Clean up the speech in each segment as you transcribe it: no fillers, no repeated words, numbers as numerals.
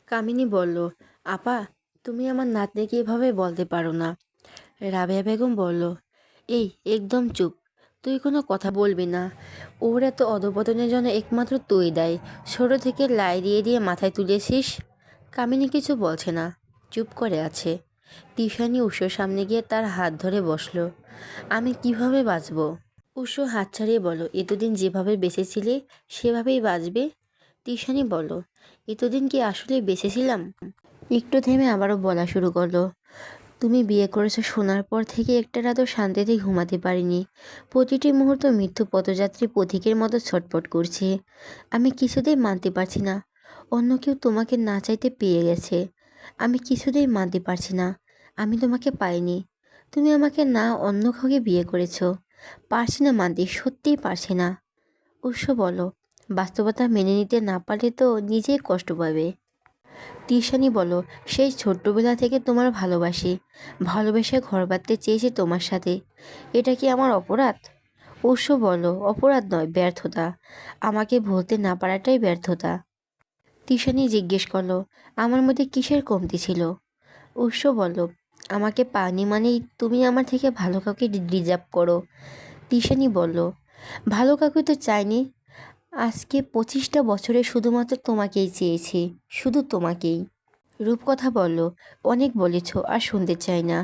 কামিনী বলল, আপা, তুমি আমার নাতনিকে এভাবে বলতে পারো না। রাবেয়া বেগম বলল, এই একদম চুপ, তুই কোনো কথা বলবি না। ওর এত অধপতনের জন্য একমাত্র তুই দায়ী। ছোট থেকে লাই দিয়ে দিয়ে মাথায় তুলেছিস। কামিনী কিছু বলছে না, চুপ করে আছে। তিশানি উষোর সামনে গিয়ে তার হাত ধরে বসলো। আমি কিভাবে বাঁচব? উষো হাত ছাড়িয়ে বলো, এতদিন যেভাবে বেঁচেছিলে সেভাবেই বাঁচবে। তিশানি বলল, এতদিন কি আসলে বেঁচেছিলাম? একটু থেমে আবারও বলা শুরু করলো, তুমি বিয়ে করেছো শোনার পর থেকে একটা রাতও শান্তিতে ঘুমাতে পারিনি। প্রতিটি মুহূর্ত মৃত্যু পথযাত্রী পথিকের মতো ছটফট করছে। আমি কিছুতেই মানতে পারছি না অন্য কেউ তোমাকে না চাইতে পেয়ে গেছে। আমি কিছুতেই মানতে পারছি না আমি তোমাকে পাইনি। তুমি আমাকে না অন্য কাউকে বিয়ে করেছো। পারছি না মানতে, সত্যিই পারছি না। অবশ্য বলো, বাস্তবতা মেনে নিতে না পারলে তো নিজেই কষ্ট পাবে। তিশানি বলো, সেই ছোট্টবেলা থেকে তোমার ভালোবাসি, ভালোবেসে ঘর বাঁধতে চেয়েছি তোমার সাথে। এটা কি আমার অপরাধ? অবশ্য বলো, অপরাধ নয়, ব্যর্থতা। আমাকে বলতে না পারাটাই ব্যর্থতা। তিশানি জিজ্ঞেস করলো, আমার মধ্যে কিসের কমতি ছিল? উৎস বলল, আমাকে পাওনি মানেই তুমি আমার থেকে ভালো কাউকে ডিজার্ভ করো। তিশানি বলল, ভালো কাউকে তো চাইনি। আজকে 25টা বছরে শুধুমাত্র তোমাকেই চেয়েছি, শুধু তোমাকেই। রূপকথা বলল, অনেক বলেছ, আর শুনতে চাই না।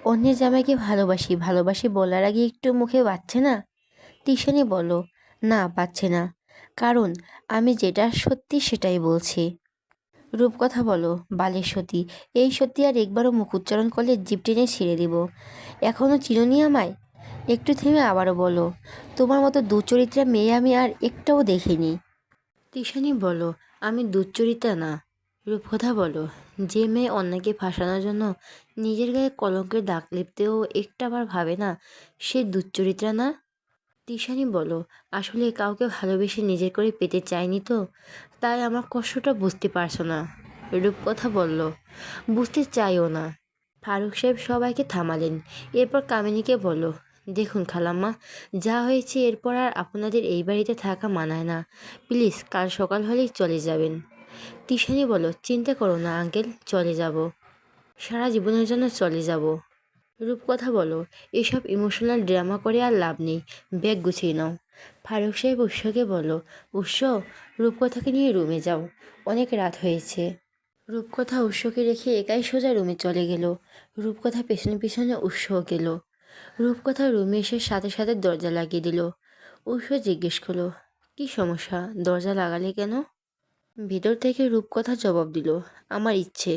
অন্যের জামাইকে ভালোবাসি ভালোবাসি বলার আগে একটু মুখে বাজছে না? তিশানি বলল, না বাজছে না, কারণ আমি যেটা সত্যি সেটাই বলছি। রূপকথা বলো, বালের সতী, এই সত্যি আর একবারও মুখ উচ্চারণ করলে জিভ টেনে ছিঁড়ে দিব। এখনও চিনুনি আমায়? একটু থেমে আবারও বলো, তোমার মতো দুচরিত্রা মেয়ে আমি আর একটাও দেখিনি। তিশানি বলো, আমি দুশ্চরিত্রা না। রূপকথা বলো, যে মেয়ে অন্যকে ফাঁসানোর জন্য নিজের গায়ে কলঙ্কের দাগ লেপতেও একটাবার ভাবে না, সে দুশ্চরিত্রা না। তিশানি বলো, আসলে কাউকে ভালোবেসে নিজের করে পেতে চাইনি তো, তাই আমার কষ্টটা বুঝতে পারছো না। রূপকথা বলল, বুঝতে চাইও না। ফারুক সাহেব সবাইকে থামালেন। এরপর কামিনীকে বলল, দেখুন খালাম্মা, যা হয়েছে এরপর আর আপনাদের এই বাড়িতে থাকা মানায় না। প্লিজ কাল সকাল হলেই চলে যাবেন। তিশানি বলল, চিন্তা করো না আঙ্কেল, চলে যাব, সারা জীবনের জন্য চলে যাব। রূপকথা বলো, এসব ইমোশনাল ড্রামা করে আর লাভ নেই, ব্যাগ গুছিয়ে নাও। ফারুক সাহেব উৎসকে বলল, উৎস, রূপকথাকে নিয়ে রুমে যাও, অনেক রাত হয়েছে। রূপকথা উৎসকে রেখে একাই সোজা রুমে চলে গেল। রূপকথা পেছনে পেছনে উৎসও গেল। রূপকথা রুমে এসে সাথে সাথে দরজা লাগিয়ে দিল। উৎস জিজ্ঞেস করলো, কি সমস্যা, দরজা লাগালে কেন? ভিতর থেকে রূপকথা জবাব দিল, আমার ইচ্ছে।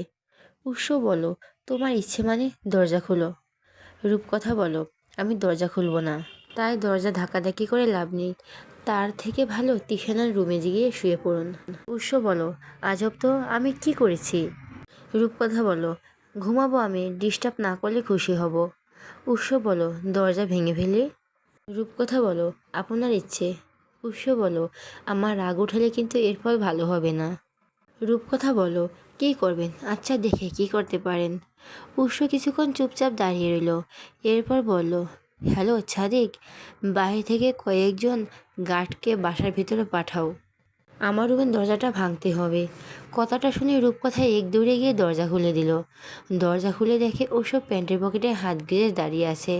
উৎস বলো, তোমার ইচ্ছে মানে? দরজা খুলো। রূপকথা বলো, আমি দরজা খুলবো না, তাই দরজা ধাক্কাধাক্কি করে লাভ নেই। তার থেকে ভালো তিশানার রুমে গিয়ে শুয়ে পড়ুন। উৎস বলো, আজব তো, আমি কি করেছি? রূপকথা বলো, ঘুমাবো আমি, ডিস্টার্ব না করলে খুশি হব। উৎস বলো, দরজা ভেঙে ফেলে? রূপকথা বলো, আপনার ইচ্ছে। উৎস বলো, আমার রাগ উঠালে কিন্তু এর ফল ভালো হবে না। রূপকথা বলো, কী করবেন, আচ্ছা দেখে কি করতে পারেন। উৎস কিছুক্ষণ চুপচাপ দাঁড়িয়ে রইল। এরপর বলল, হ্যালো ছাদিক, বাইরে থেকে কয়েকজন গার্ডকে বাসার ভিতরে পাঠাও, আমার রুমের দরজাটা ভাঙতে হবে। কথাটা শুনে রূপকথা এক দৌড়ে গিয়ে দরজা খুলে দিল। দরজা খুলে দেখে ওসব প্যান্টের পকেটে হাত গেড়ে দাঁড়িয়ে আছে।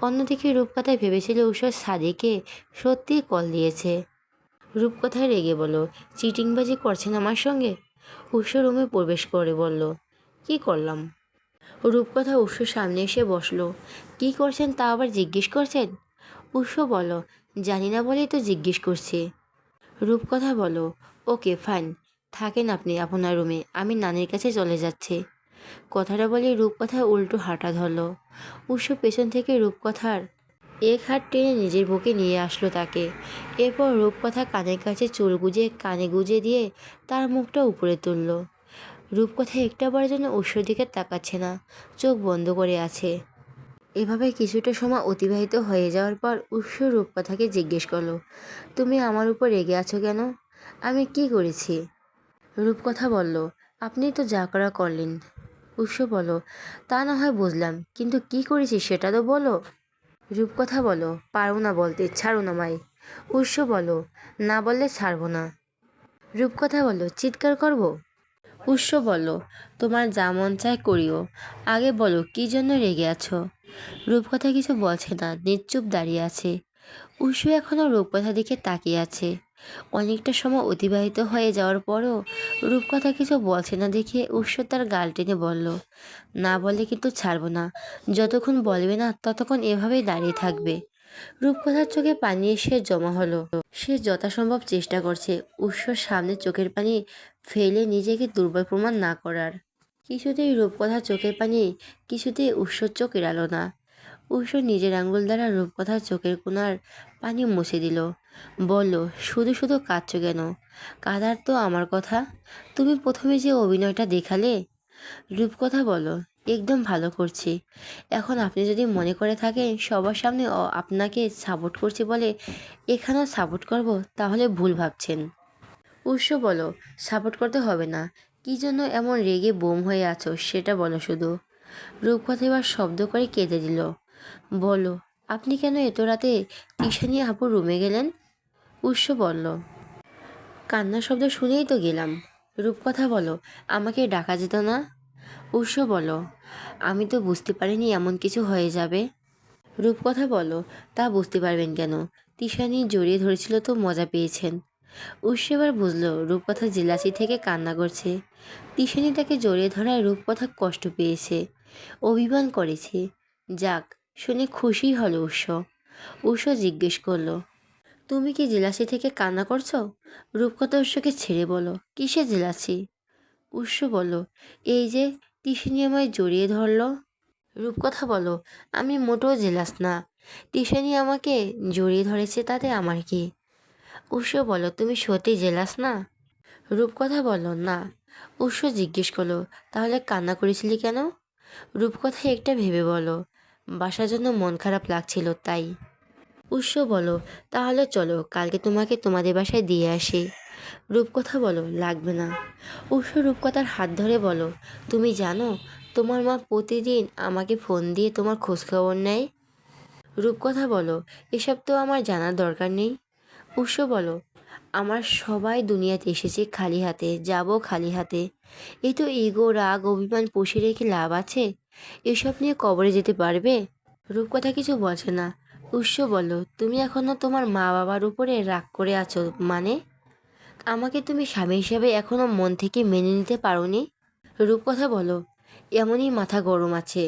অন্যদিকে রূপকথায় ভেবেছিল ওসব সাদিকে সত্যিই কল দিয়েছে। রূপকথায় রেগে বলল, চিটিংবাজি করছেন আমার সঙ্গে? উৎস রুমে প্রবেশ করে বলল, কি করলাম? রূপকথা উৎসর সামনে এসে বসলো। কি করছেন তা আবার জিজ্ঞেস করছেন? উৎস বলো, জানি না বলেই তো জিজ্ঞেস করছি। রূপকথা বলো, ওকে ফাইন, থাকেন আপনি আপনার রুমে, আমি নানির কাছে চলে যাচ্ছি। কথাটা বলে রূপকথা উল্টো হাঁটা ধরলো। উৎস পেছন থেকে রূপকথার এক হাত টেনে নিজের বুকে নিয়ে আসলো তাকে। এরপর রূপকথা কানের কাছে চুল গুজে কানে গুজে দিয়ে তার মুখটা উপরে তুলল। রূপকথা একটাবার জন্য উৎসর দিকে তাকাচ্ছে না, চোখ বন্ধ করে আছে। এভাবে কিছুটা সময় অতিবাহিত হয়ে যাওয়ার পর উৎস রূপকথাকে জিজ্ঞেস করলো, তুমি আমার উপর রেগে আছো কেন? আমি কি করেছি? রূপকথা বলল, আপনি তো যা করা করলেন। উৎস বলো, তা না হয় বুঝলাম, কিন্তু কি করেছি সেটা তো বলো। রূপকথা বলো, পারবো না বলতে, ছাড়ো না মাই। উৎস বলো, না বললে ছাড়বো না। রূপকথা বলো, চিৎকার করব? উৎস বলল, তোমার যা মন চায় করিও, আগে বলো কি জন্য রেগে আছো। রূপকথা কিছু বলছে না, নিশ্চুপ দাঁড়িয়ে আছে। উৎস এখনও রূপকথার দিকে তাকিয়ে আছে। অনেকটা সময় অতিবাহিত হয়ে যাওয়ার পরও রূপকথা কিছু বলছে না দেখে উৎস তার গাল টেনে বলল, না বলে কিন্তু ছাড়বো না, যতক্ষণ বলবে না ততক্ষণ এভাবেই দাঁড়িয়ে থাকবে। রূপকথার চোখে পানি এসে জমা হলো। সে যথাসম্ভব চেষ্টা করছে উৎসর সামনে চোখের পানি ফেলে নিজেকে দুর্বল প্রমাণ না করার। কিছুতেই রূপকথার চোখের পানি কিছুতেই উৎসর চোখ এড়ালো না। উৎস নিজের আঙ্গুল দ্বারা রূপকথার চোখের কোণার পানি মুছে দিল। বলল, শুধু শুধু কাঁদছো কেন? কাঁদার তো আমার কথা। তুমি প্রথমে যে অভিনয়টা দেখালে। রূপকথা বলো, একদম ভালো করছি। এখন আপনি যদি মনে করে থাকেন সবার সামনে আপনাকে সাপোর্ট করছি বলে এখানেও সাপোর্ট করব, তাহলে ভুল ভাবছেন। উৎস বলো, সাপোর্ট করতে হবে না। কি জন্য এমন রেগে বোম হয়ে আছো সেটা বলো শুধু। রূপকথা এবার শব্দ করে কেঁদে দিল। বলো, আপনি কেন এত রাতে তিশানি আপুর রুমে গেলেন? উৎস বলল, কান্নার শব্দ শুনেই তো গেলাম। রূপকথা বলো, আমাকে ডাকা যেত না? উৎস বলো, আমি তো বুঝতে পারিনি এমন কিছু হয়ে যাবে। রূপকথা বলো, তা বুঝতে পারবেন কেন? তিশানি জড়িয়ে ধরেছিল তো মজা পেয়েছেন। উৎস এবার বুঝলো রূপকথা জেলাসি থেকে কান্না করছে। তিশানি তাকে জড়িয়ে ধরায় রূপকথা কষ্ট পেয়েছে, অভিমান করেছে। যাক, শুনে খুশি হলো উৎস। উৎস জিজ্ঞেস করলো, তুমি কি জেলাসি থেকে কান্না করছো? রূপকথা উৎসকে ছেড়ে বলো, কিসে জেলাসি? উৎস বলল, এই যে তিশানি আমায় জড়িয়ে ধরলো। রূপকথা বলো, আমি মোটেও জেলাস না। তিশানি আমাকে জড়িয়ে ধরেছে তাতে আমার কি? উৎস বলো, তুমি সত্যি জেলাস না? রূপকথা বলো, না। উৎস জিজ্ঞেস করলো, তাহলে কান্না করেছিলি কেন? রূপকথা একটা ভেবে বলো, বাসার জন্য মন খারাপ লাগছিল তাই। উৎস বলো, তাহলে চলো কালকে তোমাকে তোমাদের বাসায় দিয়ে আসি। রূপকথা বলো, লাগবে না। উৎস রূপকথার হাত ধরে বলো, তুমি জানো তোমার মা প্রতিদিন আমাকে ফোন দিয়ে তোমার খোঁজখবর নেয়। রূপকথা বলো, এসব তো আমার জানার দরকার নেই। উৎস বলো, আমার সবাই দুনিয়াতে এসেছে খালি হাতে, যাব খালি হাতে। এই তো ইগো রাগ অভিমান পুষে রেখে লাভ আছে? এসব নিয়ে কবরে যেতে পারবে? রূপকথা কিছু বলছে না। উৎস বলো, তুমি এখনো তোমার মা বাবার উপরে রাগ করে আছো মানে? আমাকে তুমি স্বামী হিসেবে এখনো মন থেকে মেনে নিতে পারোনি? রূপকথা বলো, এমনই মাথা গরম আছে,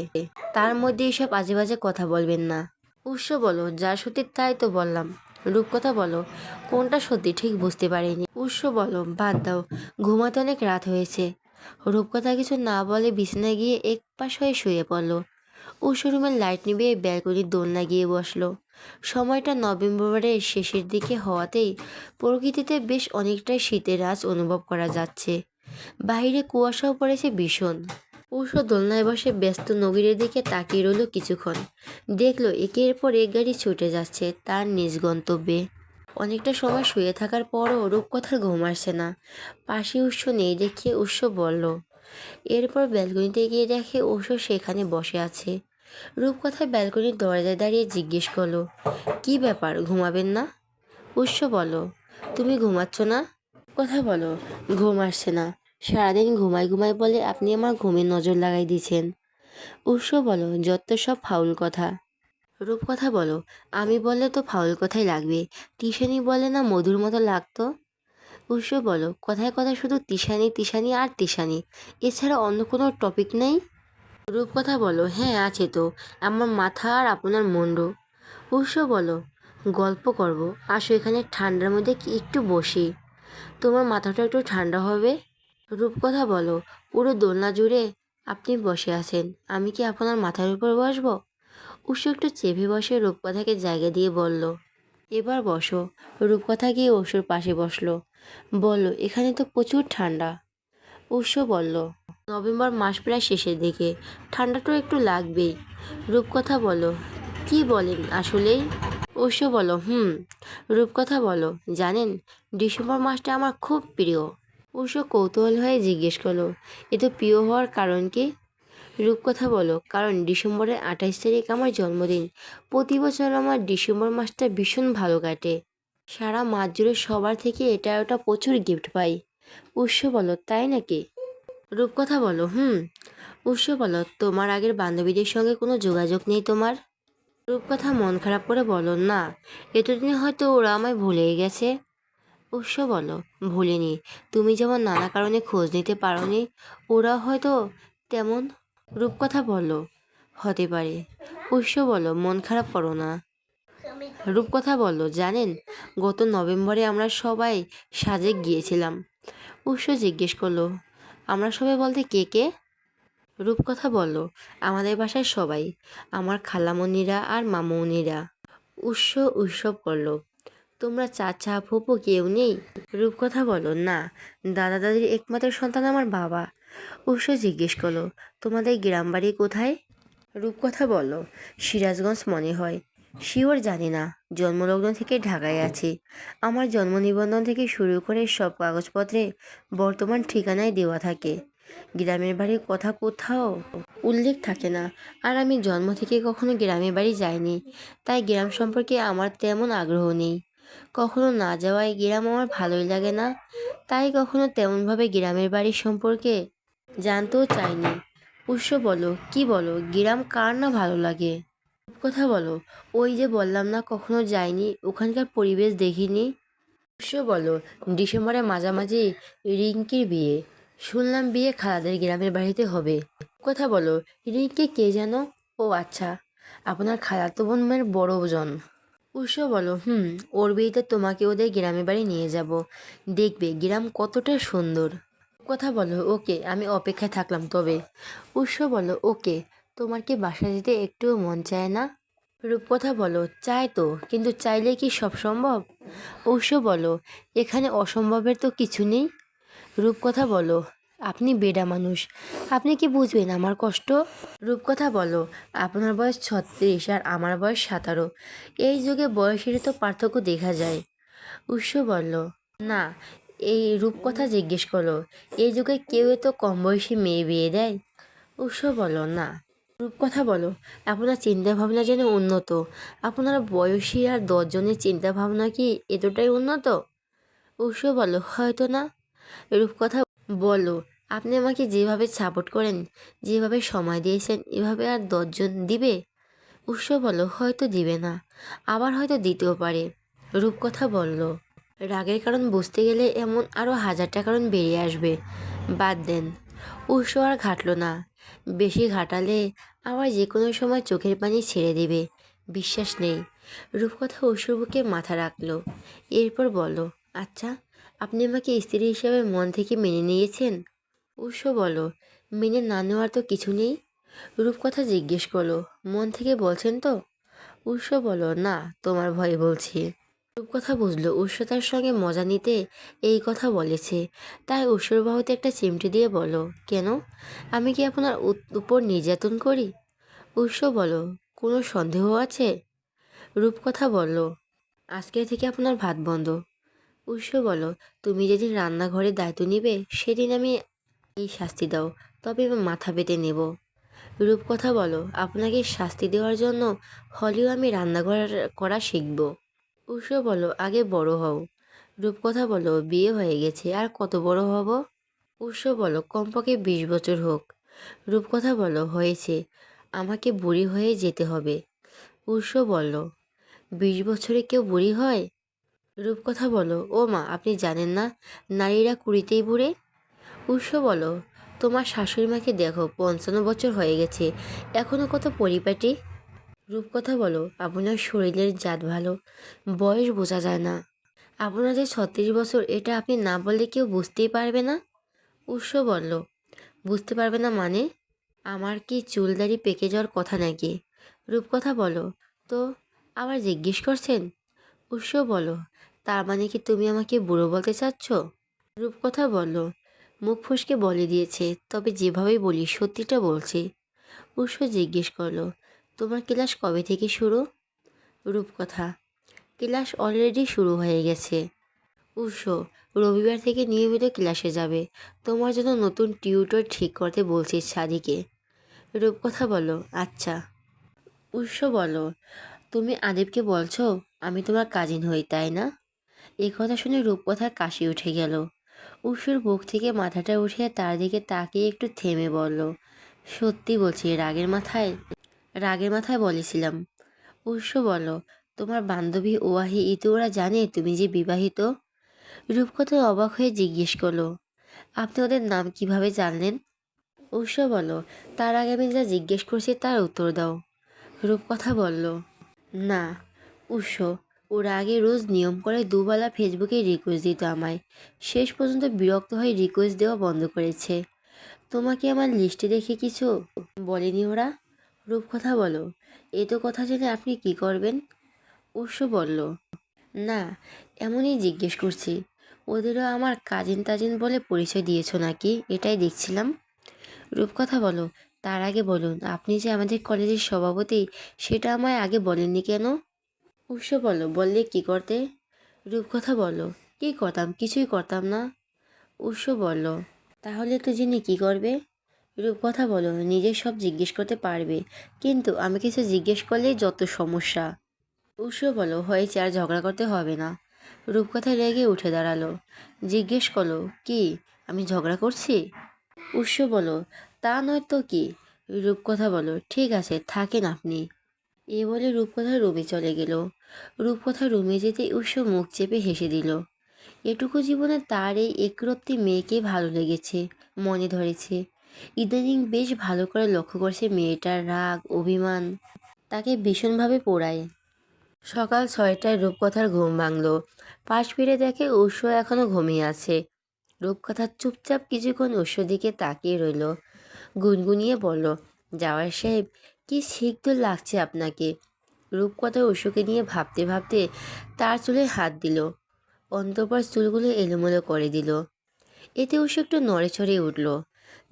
তার মধ্যে এসব আজে বাজে কথা বলবেন না। উৎস বলো, যা সত্যি তাই তো বললাম। রূপকথা বলো, কোনটা সত্যি ঠিক বুঝতে পারিনি। উৎস বলো, বাদ দাও, ঘুমাতে অনেক রাত হয়েছে। রূপকথা কিছু না বলে বিছানায় গিয়ে এক পাশ হয়ে শুয়ে পড়লো। উৎস রুমের লাইট নিভিয়ে ব্যালকনির দোলনা গিয়ে বসলো। সময়টা নভেম্বরের শেষের দিকে হওয়াতেই প্রকৃতিতে বেশ অনেকটাই শীতের আঁচ অনুভব করা যাচ্ছে। বাইরে কুয়াশাও পড়েছে ভীষণ। উৎস দোলনায় বসে ব্যস্ত নবীরের দিকে তাকিয়ে রইল কিছুক্ষণ। দেখলো একের পর এক গাড়ি ছুটে যাচ্ছে তার নিজ গন্তব্যে। অনেকটা সময় শুয়ে থাকার পরও রূপকথার ঘুম আসছে না। পাশে উৎস নেই দেখে উৎস বলল। এরপর ব্যালকনিতে গিয়ে দেখে উৎস সেখানে বসে আছে। রূপকথা ব্যালকনির দরজায় দাঁড়িয়ে জিজ্ঞেস করলো, কি ব্যাপার, ঘুমাবেন না? উৎস বলো, তুমি ঘুমাচ্ছ না? কথা বলো, ঘুম আসছে না। সারাদিন ঘুমাই ঘুমাই বলে আপনি আমার ঘুমে নজর লাগাই দিয়েছেন। উৎস বলো, যত সব ফাউল কথা। রূপকথা বলো, আমি বললে তো ফাউল কথাই লাগবে। তিশানি বলে না মধুর মতো লাগতো। উৎস বলো, কথায় কথায় শুধু তিশানি তিশানি আর তিশানি, এছাড়া অন্য কোনো টপিক নেই? রূপকথা বলো, হ্যাঁ আছে তো, আমার মাথা আর আপনার মুন্ড। উৎস বলো, গল্প করব, আসো এখানে ঠান্ডার মধ্যে কি একটু বসি, তোমার মাথাটা একটু ঠান্ডা হবে। রূপকথা বলো, পুরো দোলনা জুড়ে আপনি বসে আছেন, আমি কি আপনার মাথার উপর বসবো? উৎস একটু চেপে বসে রূপকথাকে জায়গা দিয়ে বলল, এবার বসো। রূপকথা গিয়ে উৎসর পাশে বসলো। বলল, এখানে তো প্রচুর ঠান্ডা। উৎস বলল, নভেম্বর মাস প্রায় শেষের দিকে, ঠান্ডা তো একটু লাগবেই। রূপকথা বলো, কি বলেন আসলেই? উৎস বলো, হুম। রূপকথা বলো, জানেন ডিসেম্বর মাসটা আমার খুব প্রিয়। উৎস কৌতূহল হয়ে জিজ্ঞেস করলো, এ তো প্রিয় হওয়ার কারণ কি? রূপকথা বলো, কারণ ডিসেম্বরের 28 তারিখ আমার জন্মদিন। প্রতি বছর আমার ডিসেম্বর মাসটা ভীষণ ভালো কাটে। সারা মাস জুড়ে সবার থেকে এটা ওটা প্রচুর গিফট পাই। উৎস বলো, তাই নাকি? রূপকথা বলো, হুম। উৎস বলো, তোমার আগের বান্ধবীদের সঙ্গে কোনো যোগাযোগ নেই তোমার? রূপকথা মন খারাপ করে বলো, না, এতদিনে হয়তো ওরা আমায় ভুলেই গেছে। উৎস বলো, ভুলিনি। তুমি যেমন নানা কারণে খোঁজ নিতে পারোনি, ওরা হয়তো তেমন। রূপকথা বলো, হতে পারে। উৎস বলো, মন খারাপ করো না। রূপকথা বলো, জানেন, গত নভেম্বরে আমরা সবাই সাজেক গিয়েছিলাম। উৎস জিজ্ঞেস করলো, আমরা সবাই বলতে কে কে? রূপকথা বলল, আমাদের বাসায় সবাই, আমার খালামণিরা আর মামুনিরা। উৎস উৎসব করলো, তোমরা চাচা ফুপু কেউ নেই? রূপকথা বলল, না, দাদা দাদির একমাত্র সন্তান আমার বাবা। উৎস জিজ্ঞেস করলো, তোমাদের গ্রাম বাড়ি কোথায়? রূপকথা বলল, সিরাজগঞ্জ মনে হয়। শিওর জানি না, জন্মলগ্ন থেকে ঢাকায় আছি। আমার জন্ম নিবন্ধন থেকে শুরু করে সব কাগজপত্রে বর্তমান ঠিকানায় দেওয়া থাকে, গ্রামের বাড়ির কথা কোথাও উল্লেখ থাকে না। আর আমি জন্ম থেকে কখনো গ্রামের বাড়ি যাইনি, তাই গ্রাম সম্পর্কে আমার তেমন আগ্রহ নেই। কখনো না যাওয়ায় গ্রাম আমার ভালোই লাগে না, তাই কখনো তেমনভাবে গ্রামের বাড়ি সম্পর্কে জানতেও চাইনি। উৎস বলো, কি বলো, গ্রাম কার না ভালো লাগে? কথা বলো, ওই যে বললাম না কখনো যাইনি, ওখানকার পরিবেশ দেখিনি। উৎস বলো, ডিসেম্বরের মাঝামাঝি রিঙ্কির বিয়ে, শুনলাম বিয়ে খালাদের গ্রামের বাড়িতে হবে। কথা বলো, রিঙ্কি কে যেন? ও আচ্ছা, আপনার খালাতো বোনের বড় জন। উৎস বলো, হুম, ওর বিয়েতে তোমাকে ওদের গ্রামের বাড়ি নিয়ে যাব, দেখবে গ্রাম কতটা সুন্দর। কথা বলো, ওকে, আমি অপেক্ষায় থাকলাম তবে। উৎস বলো, ওকে, তোমার কি বাসা যেতে একটুও মন চায় না? রূপকথা বলো, চাই তো, কিন্তু চাইলে কি সব সম্ভব? উৎস বলো, এখানে অসম্ভবের তো কিছু নেই। রূপকথা বলো, আপনি বেডা মানুষ, আপনি কি বুঝবেন আমার কষ্ট? রূপকথা বলো, আপনার বয়স 36 আর আমার বয়স 17, এই যুগে বয়সেরই তো পার্থক্য দেখা যায়। উৎস বলল, না, এই রূপকথা জিজ্ঞেস করলো, এই যুগে কেউ তো কম বয়সী মেয়ে বিয়ে দেয়? উৎস বলল, না। রূপকথা বলো, আপনার চিন্তা ভাবনা যেন উন্নত, আপনার বয়সী আর 10 জনের চিন্তা ভাবনা কি এতটাই উন্নত? উৎস বলো, হয়তো না। রূপকথা বলো, আপনি আমাকে যেভাবে সাপোর্ট করেন, যেভাবে সময় দিয়েছেন, এভাবে আর 10 জন দিবে? উৎস বলো, হয়তো দিবে না, আবার হয়তো দিতেও পারে। রূপকথা বলল, রাগের কারণ বুঝতে গেলে এমন আরও হাজারটা কারণ বেরিয়ে আসবে, বাদ দেন। উৎস আর ঘাটল না, বেশি ঘাটালে আবার যে কোনো সময় চোখের পানি ছেড়ে দেবে, বিশ্বাস নেই। রূপকথা উৎসর বুকে মাথা রাখলো, এরপর বলল, আচ্ছা, আপনি আমাকে স্ত্রী হিসাবে মন থেকে মেনে নিয়েছেন? উৎস বলো, মেনে না নেওয়ার তো কিছু নেই। রূপকথা জিজ্ঞেস করলো, মন থেকে বলছেন তো? উৎস বলো, না, তোমার ভয়ে বলছি। রূপকথা বুঝলো উৎস তার সঙ্গে মজা নিতে এই কথা বলেছে, তাই উৎসর বাহুতে একটা চিমটি দিয়ে বলো, কেন, আমি কি আপনার উপর নির্যাতন করি? উৎস বলো, কোনো সন্দেহ আছে? রূপকথা বলল, আজকে থেকে আপনার ভাত বন্ধ। উৎস বলো, তুমি যেদিন রান্নাঘরের দায়িত্ব নিবে সেদিন আমি এই শাস্তি দাও, তবে আমি মাথা পেতে নেব। রূপকথা বলো, আপনাকে শাস্তি দেওয়ার জন্য হলেও আমি রান্নাঘর করা শিখব। উৎস বলো, আগে বড় হও। রূপকথা বলো, বিয়ে হয়ে গেছে, আর কত বড় হব? উৎস বলো, কমপক্ষে 20 বছর হোক। রূপকথা বলো, হয়েছে, আমাকে বুড়ি হয়ে যেতে হবে। উৎস বলল, 20 বছরে কেউ বুড়ি হয়? রূপকথা বলো, ও মা, আপনি জানেন না, নারীরা কুড়িতেই বুড়ে। উৎস বলো, তোমার শাশুড়ি মাকে দেখো, 55 বছর হয়ে গেছে, এখনো কত পরিপাটি। রূপকথা বলো, আপনার শরীরের জাত ভালো, বয়স বোঝা যায় না। আপনার যে 36 বছর, এটা আপনি না বললে কেউ বুঝতেই পারবে না। উৎস বলল, বুঝতে পারবে না মানে? আমার কি চুল দাড়ি পেকে যাওয়ার কথা নাকি? রূপকথা বলো, তো আবার জিজ্ঞেস করছেন? উৎস বলো, তার মানে কি তুমি আমাকে বুড়ো বলতে চাচ্ছ? রূপকথা বলল, মুখ ফসকে বলে দিয়েছে, তবে যেভাবেই বলি সত্যিটা বলছি। উৎস জিজ্ঞেস করলো, তোমার ক্লাস কবে থেকে শুরু? রূপকথা, ক্লাস অলরেডি শুরু হয়ে গেছে। উৎস, রবিবার থেকে নিয়মিত ক্লাসে যাবে, তোমার জন্য নতুন টিউটর ঠিক করতে বলছি সাদিকে। রূপকথা বলো, আচ্ছা। উৎস বলো, তুমি আদিবকে বলছো আমি তোমার কাজিন হই, তাই না? এই কথা শুনে রূপকথার কাশি উঠে গেল। উৎসর বুক থেকে মাথাটা উঠিয়ে তার দিকে তাকিয়ে একটু থেমে বলল, সত্যি বলছি, রাগের মাথায় বলেছিলাম। উৎস বলল, তোমার বান্ধবী ওয়াহি ইতু ওরা জানে তুমি যে বিবাহিত? রূপকথা অবাক হয়ে জিজ্ঞেস করলো, আপনি ওদের নাম কিভাবে জানলেন? উৎস বলল, তার আগে আমি যা জিজ্ঞেস করছি তার উত্তর দাও। রূপকথা বলল, না। উৎস, ওরা আগে রোজ নিয়ম করে দুবেলা ফেসবুকে রিকোয়েস্ট দিত আমায়। শেষ পর্যন্ত বিরক্ত হয়ে রিকোয়েস্ট দেওয়া বন্ধ করেছে। তোমাকে আমার লিস্টে দেখে কিছু বলেনি ওরা? রূপকথা বলো, এ তো কথা জেনে আপনি কি করবেন? উৎস বলল, না, এমনই জিজ্ঞেস করছি। ওদেরও আমার কাজিন তাজিন বলে পরিচয় দিয়েছো নাকি, এটাই দেখছিলাম। রূপকথা বলো, তার আগে বলুন, আপনি যে আমাদের কলেজের সভাপতি সেটা আমায় আগে বলেননি কেন? উৎস বলো, বললে কি করতে? রূপকথা বলো, কি করতাম, কিছুই করতাম না। উৎস বলল, তাহলে তো জেনে কি করবে? রূপকথা বলো, নিজের সব জিজ্ঞেস করতে পারবে, কিন্তু আমি কিছু জিজ্ঞেস করলেই যত সমস্যা। উৎস বলো, হয়েছে, আর ঝগড়া করতে হবে না। রূপকথা রেগে উঠে দাঁড়ালো। জিজ্ঞেস করলো, কি, আমি ঝগড়া করছি? উৎস বলো, তা নয় তো কি। রূপকথা বলো, ঠিক আছে, থাকেন আপনি। এ বলে রূপকথা রুমে চলে গেল। রূপকথা রুমে যেতে উৎস মুখ চেপে হেসে দিল। এটুকু জীবনে তার এই একরত্তি মেয়েকে ভালো লেগেছে, মনে ধরেছে। ইদানিং বেশ ভালো করে লক্ষ্য করছে মেয়েটার রাগ অভিমান তাকে ভীষণভাবে পোড়ায়। সকাল 6টায় রূপকথার ঘুম ভাঙল। পাশ ফিরে দেখে উৎস এখনো ঘুমিয়ে আছে। রূপকথা চুপচাপ কিছুক্ষণ উৎস দিকে তাকিয়ে রইল। গুনগুনিয়ে বলল, জাওয়ার সাহেব, কি সিক্ত লাগছে আপনাকে? রূপকথা উৎসকে নিয়ে ভাবতে ভাবতে তার চুলে হাত দিল, অন্তঃপর চুলগুলো এলোমেলো করে দিল। এতে উৎস একটু নড়েচড়ে উঠল।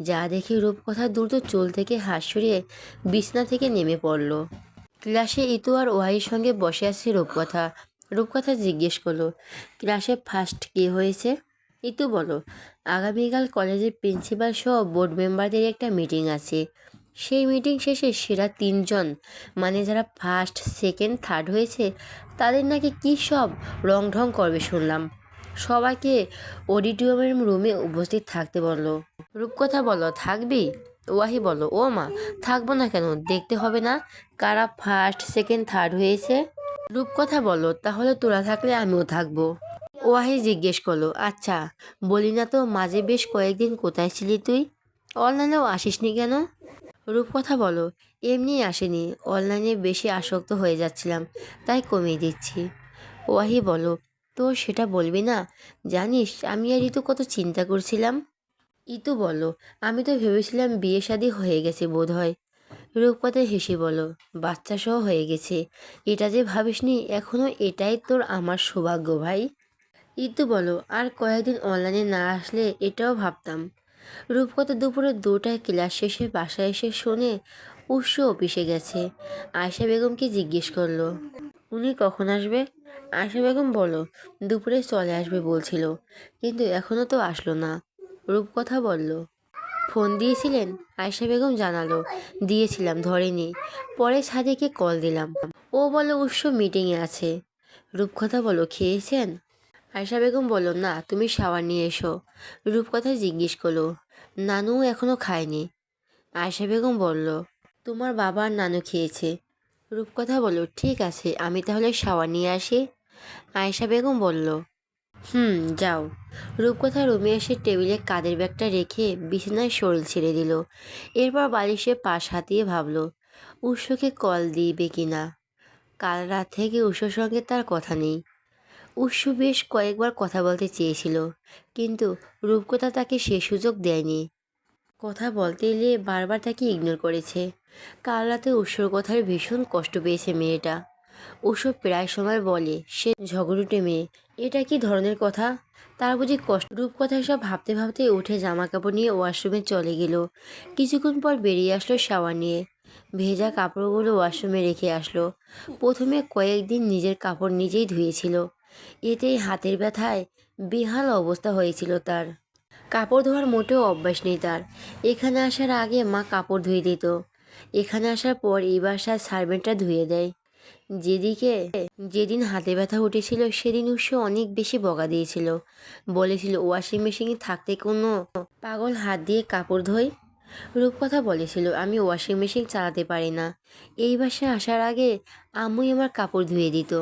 যা দেখে রূপকথা দ্রুত চুল থেকে হাত সরিয়ে বিছনা থেকে নেমে পড়ল। ক্লাসে ইতু আর ওয়াহির সঙ্গে বসে আছে রূপকথা। রূপকথা জিজ্ঞেস করলো, ক্লাসে ফার্স্ট কে হয়েছে? ইতু বলো, আগামীকাল কলেজের প্রিন্সিপাল সহ বোর্ড মেম্বারদের একটা মিটিং আছে। সেই মিটিং শেষে সেরা 3জন, মানে যারা ফার্স্ট সেকেন্ড থার্ড হয়েছে, তাদের নাকি কী সব রং ঢং করবে শুনলাম। সবাইকে অডিটোরিয়াম রুমে উপস্থিত থাকতে বললো। রূপকথা বলো, থাকবি? ওয়াহি বলো, ও মা, থাকবো না কেন, দেখতে হবে না কারা ফার্স্ট সেকেন্ড থার্ড হয়েছে? রূপকথা বলো, তাহলে তোরা থাকলে আমিও থাকবো। ওয়াহি জিজ্ঞেস করলো, আচ্ছা, বলি না তো মাঝে বেশ কয়েকদিন কোথায় ছিলি তুই? অনলাইনেও আসিসনি কেন? রূপকথা বলো, এমনি আসেনি, অনলাইনে বেশি আসক্ত হয়ে যাচ্ছিলাম, তাই কমিয়ে দিচ্ছি। ওয়াহি বলো, তো সেটা বলবি না? জানিস আমি আর ঋতু কত চিন্তা করছিলাম। ইতু বলল, আমি তো ভেবেছিলাম বিয়ে শাদী হয়ে গেছে বোধ হয়। রূপকথা হেসে বলো, বাচ্চা সহ হয়ে গেছে, এটা যে ভাবিসনি এখনো, এটাই তোর আমার সৌভাগ্য ভাই। ইতু বলো, আর কয়েকদিন অনলাইনে না আসলে এটাও ভাবতাম। রূপকথা দুপুরে 2টায় ক্লাস শেষে বাসায় এসে শোনে উৎস অফিসে গেছে। আয়শা বেগমকে জিজ্ঞেস করলো, উনি কখন আসবে? আয়শা বেগম বলল, দুপুরে চলে আসবে বলছিল, কিন্তু এখনও তো আসলো না। রূপকথা বলল, ফোন দিয়েছিলেন? আয়শা বেগম জানালো, দিয়েছিলাম, ধরেনি, পরে সাদিকে কল দিলাম, ও বলে উৎস মিটিংয়ে আছে। রূপকথা বলো, খেয়েছেন? আয়শা বেগম বলল, না, তুমি শাওয়ার নিয়ে এসো। রূপকথা জিজ্ঞেস করলো, নানু এখনো খায়নি? আয়শা বেগম বলল, তোমার বাবা আর নানু খেয়েছে। রূপকথা বলল, ঠিক আছে, আমি তাহলে শাওয়ার নিয়ে আসি। আয়শা বেগম বলল, যাও। রূপকথা রুমে এসে টেবিলে কাঁধের ব্যাগটা রেখে বিছানায় শরীর ছেড়ে দিল। এরপর বালিশে পাশ হাতিয়ে ভাবল উৎসকে কল দিবে কিনা। কাল রাত থেকে উৎসর সঙ্গে তার কথা নেই। উৎস বেশ কয়েকবার কথা বলতে চেয়েছিল, কিন্তু রূপকথা তাকে সে সুযোগ দেয়নি। কথা বলতে এলে বারবার তাকে ইগনোর করেছে। কাল রাতে উৎসর কথার ভীষণ কষ্ট পেয়েছে মেয়েটা। উৎস প্রায় সময় বলে সে ঝগড়ুটে মেয়ে, এটা কি ধরনের কথা? তার বুঝি কষ্ট? রূপকথা সব ভাবতে ভাবতে উঠে জামা কাপড় নিয়ে ওয়াশরুমে চলে গেল। কিছুক্ষণ পর বেরিয়ে আসলো শাওয়ার নিয়ে। ভেজা কাপড়গুলো ওয়াশরুমে রেখে আসলো। প্রথমে কয়েকদিন নিজের কাপড় নিজেই ধুয়েছিল, এতেই হাতের ব্যথায় বেহাল অবস্থা হয়েছিল তার। কাপড় ধোয়ার মোটেও অভ্যাস নেই তার। এখানে আসার আগে মা কাপড় ধুয়ে দিত, এখানে আসার পর এই বাসার সার্ভেন্টরা ধুয়ে দেয়। যেদিকে যেদিন হাতে ব্যথা উঠেছিল সেদিন উৎস অনেক বেশি বকা দিয়েছিল। বলেছিল ওয়াশিং মেশিনে থাকতে কোনো পাগল হাত দিয়ে কাপড় ধোয়। রূপকথা বলেছিল আমি ওয়াশিং মেশিন চালাতে পারি না। এই বাসায় আসার আগে আম্মুই আমার কাপড় ধুয়ে দিত।